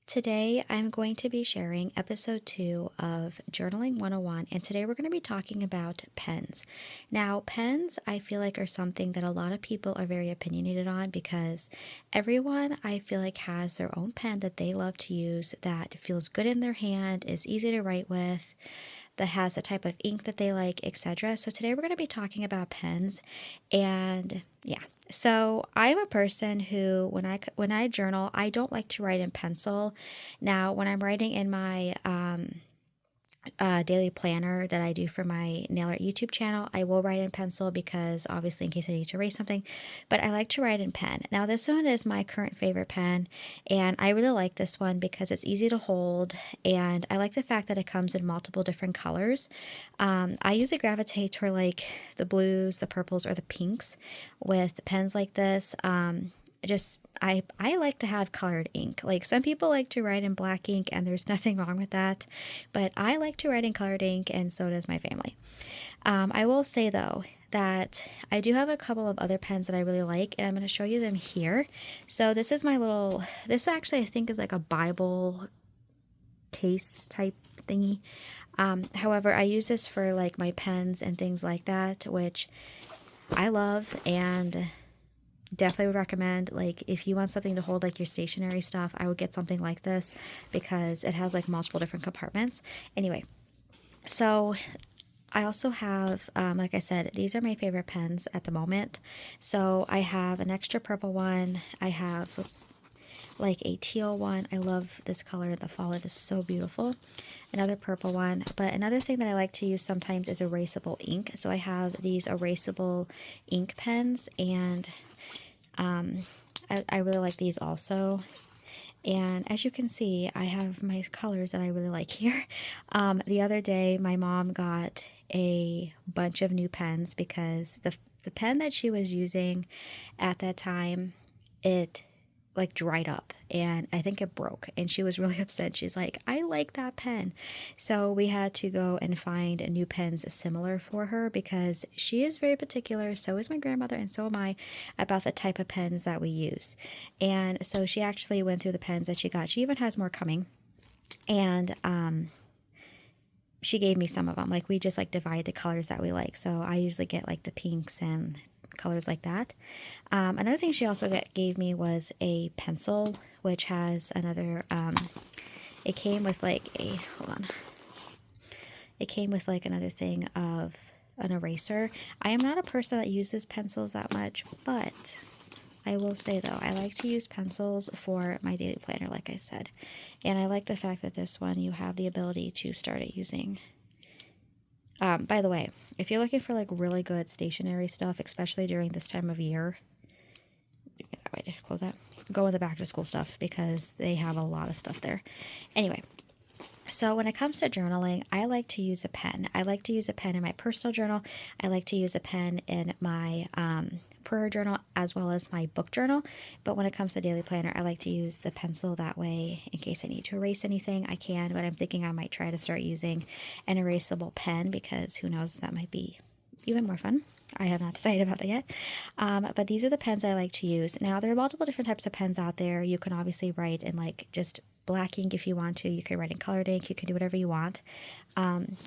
Today, I'm going to be sharing episode 2 of Journaling 101, and today we're going to be talking about pens. Now, pens, I feel like, are something that a lot of people are very opinionated on because everyone, I feel like, has their own pen that they love to use that feels good in their hand, is easy to write with, that has the type of ink that they like, etc. So today we're going to be talking about pens and yeah. So I'm a person who when I journal, I don't like to write in pencil. Now, when I'm writing in my daily planner that I do for my nail art YouTube channel, I will write in pencil because obviously in case I need to erase something, but I like to write in pen. Now this one is my current favorite pen, and I really like this one because it's easy to hold, and I like the fact that it comes in multiple different colors. I usually gravitate toward like the blues, the purples, or the pinks with pens like this. Just I like to have colored ink. Like some people like to write in black ink and there's nothing wrong with that, but I like to write in colored ink and so does my family. I will say though that I do have a couple of other pens that I really like and I'm going to show you them here. So this is my little, this actually I think is like a Bible case type thingy. However, I use this for like my pens and things like that, which I love and definitely would recommend. Like if you want something to hold like your stationery stuff, I would get something like this because it has like multiple different compartments. Anyway, so I also have, like I said, these are my favorite pens at the moment. So I have an extra purple one. I have like a teal one. I love this color in the fall. It is so beautiful. Another purple one. But another thing that I like to use sometimes is erasable ink. So I have these erasable ink pens, and I really like these also. And as you can see, I have my colors that I really like here. The other day, my mom got a bunch of new pens because the pen that she was using at that time, it like dried up and I think it broke, and she was really upset. She's like, I like that pen. So we had to go and find new pens similar for her because she is very particular, so is my grandmother, and so am I, about the type of pens that we use. And so she actually went through the pens that she got. She even has more coming. And she gave me some of them. Like we just like divide the colors that we like. So I usually get like the pinks and colors like that. Another thing she also gave me was a pencil, which has another. It came with like a hold on. It came with like another thing of an eraser. I am not a person that uses pencils that much, but I will say though, I like to use pencils for my daily planner, like I said. And I like the fact that this one, you have the ability to start it using. By the way, if you're looking for like really good stationery stuff, especially during this time of year, wait, close that. Go in the back to school stuff because they have a lot of stuff there. Anyway, so when it comes to journaling, I like to use a pen. I like to use a pen in my personal journal. I like to use a pen in my prayer journal as well as my book journal. But when it comes to daily planner, I like to use the pencil. That way, in case I need to erase anything, I can. But I'm thinking I might try to start using an erasable pen because who knows, that might be even more fun. I have not decided about that yet. But these are the pens I like to use. Now, there are multiple different types of pens out there. You can obviously write in like just black ink if you want to. You can write in colored ink. You can do whatever you want.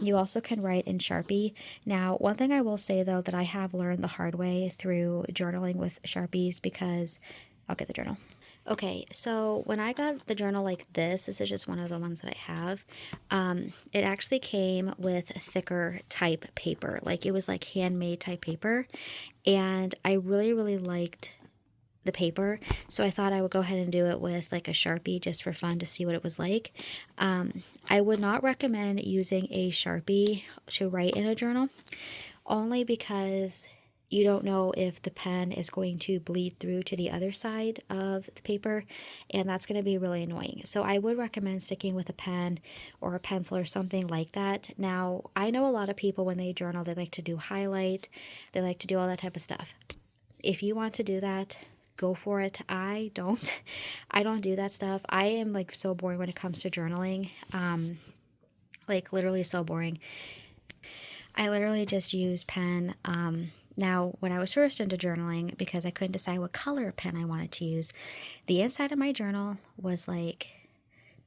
You also can write in Sharpie. Now, one thing I will say though that I have learned the hard way through journaling with Sharpies, because I'll get the journal. Okay, so when I got the journal like this is just one of the ones that I have. It actually came with thicker type paper. Like it was like handmade type paper. And I really, really liked the paper, so I thought I would go ahead and do it with like a Sharpie just for fun to see what it was like. I would not recommend using a Sharpie to write in a journal, only because you don't know if the pen is going to bleed through to the other side of the paper, and that's going to be really annoying. So I would recommend sticking with a pen or a pencil or something like that. Now, I know a lot of people when they journal, they like to do highlight, they like to do all that type of stuff. If you want to do that, go for it. I don't. I don't do that stuff. I am like so boring when it comes to journaling. Like literally so boring. I literally just use pen. Now, when I was first into journaling, because I couldn't decide what color pen I wanted to use, the inside of my journal was like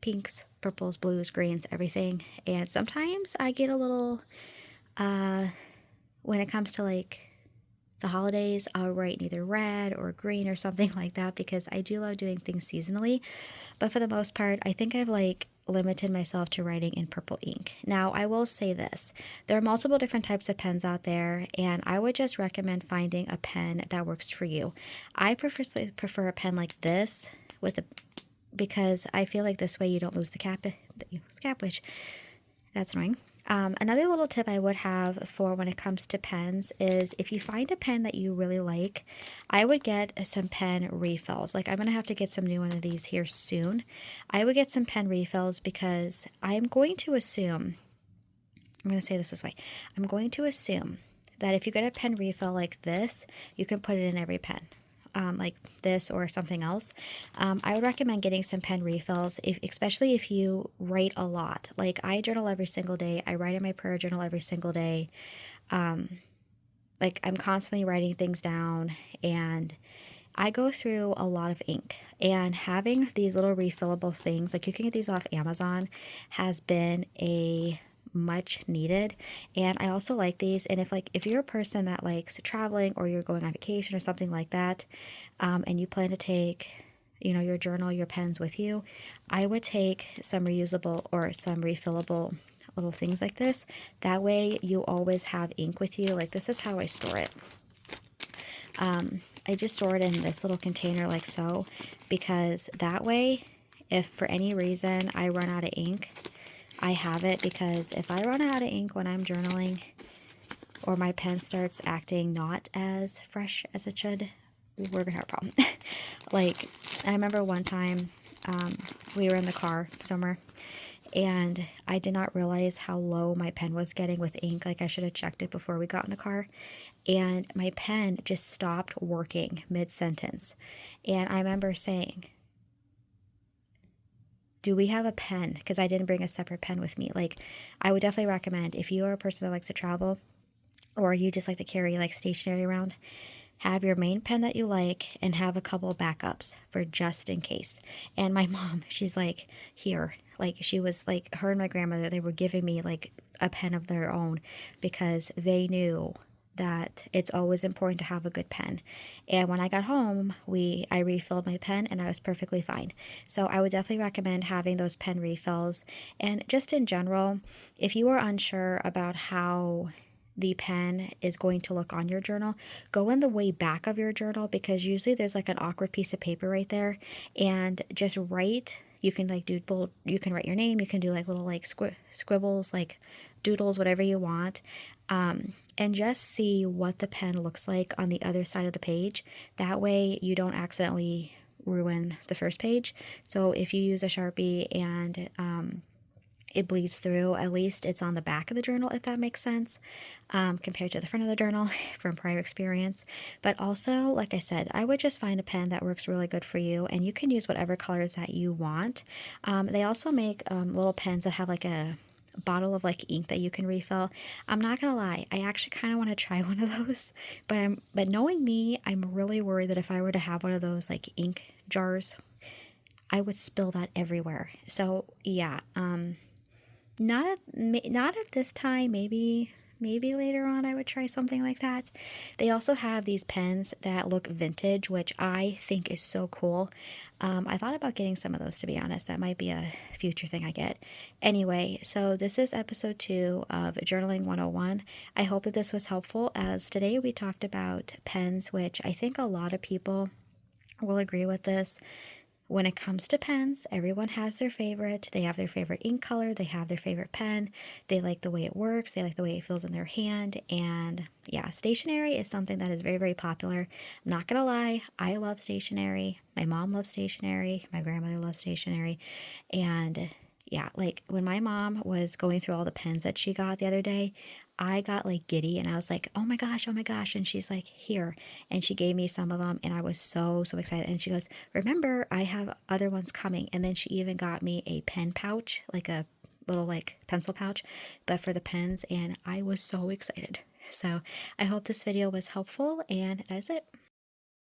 pinks, purples, blues, greens, everything. And sometimes I get a little, when it comes to like the holidays, I'll write either red or green or something like that because I do love doing things seasonally. But for the most part, I think I've like limited myself to writing in purple ink. Now, I will say this. There are multiple different types of pens out there, and I would just recommend finding a pen that works for you. I prefer a pen like this with a because I feel like this way you don't lose the cap, which that's annoying. Another little tip I would have for when it comes to pens is if you find a pen that you really like, I would get some pen refills. Like I'm going to have to get some new one of these here soon. I would get some pen refills because I'm going to assume, I'm going to say this way, I'm going to assume that if you get a pen refill like this, you can put it in every pen. Like this or something else, I would recommend getting some pen refills, especially if you write a lot. Like I journal every single day. I write in my prayer journal every single day. Like I'm constantly writing things down and I go through a lot of ink, and having these little refillable things, like you can get these off Amazon, has been a much needed. And I also like these. And if you're a person that likes traveling or you're going on vacation or something like that, and you plan to take your journal, your pens with you, I would take some reusable or some refillable little things like this. That way you always have ink with you. Like this is how I store it. I just store it in this little container like so, because that way if for any reason I run out of ink, I have it. Because if I run out of ink when I'm journaling or my pen starts acting not as fresh as it should, we're gonna have a problem. Like I remember one time we were in the car somewhere and I did not realize how low my pen was getting with ink. Like I should have checked it before we got in the car, and my pen just stopped working mid-sentence. And I remember saying, do we have a pen? Because I didn't bring a separate pen with me. Like I would definitely recommend, if you are a person that likes to travel or you just like to carry like stationery around, have your main pen that you like and have a couple backups for just in case. And my mom, she's like, here, like she was like, her and my grandmother, they were giving me like a pen of their own because they knew that it's always important to have a good pen. And when I got home, I refilled my pen and I was perfectly fine. So I would definitely recommend having those pen refills. And just in general, if you are unsure about how the pen is going to look on your journal, go in the way back of your journal, because usually there's like an awkward piece of paper right there, and just write. You can like do little, you can write your name, you can do like little like scribbles, like doodles, whatever you want, and just see what the pen looks like on the other side of the page. That way you don't accidentally ruin the first page. So if you use a Sharpie and it bleeds through, at least it's on the back of the journal, if that makes sense, compared to the front of the journal from prior experience. But also, like I said, I would just find a pen that works really good for you, and you can use whatever colors that you want. They also make little pens that have like a bottle of like ink that you can refill. I'm not gonna lie, I actually kind of want to try one of those, but knowing me, I'm really worried that if I were to have one of those like ink jars, I would spill that everywhere. So yeah, not at this time. Maybe later on I would try something like that. They also have these pens that look vintage, which I think is so cool. I thought about getting some of those, to be honest. That might be a future thing I get. Anyway, so this is episode 2 of Journaling 101. I hope that this was helpful, as today we talked about pens, which I think a lot of people will agree with this. When it comes to pens, everyone has their favorite. They have their favorite ink color. They have their favorite pen. They like the way it works. They like the way it feels in their hand. And yeah, stationery is something that is very, very popular. I'm not going to lie. I love stationery. My mom loves stationery. My grandmother loves stationery. And yeah, like when my mom was going through all the pens that she got the other day, I got like giddy and I was like, oh my gosh, oh my gosh. And she's like, here. And she gave me some of them and I was so, so excited. And she goes, remember, I have other ones coming. And then she even got me a pen pouch, like a little like pencil pouch, but for the pens. And I was so excited. So I hope this video was helpful, and that's it.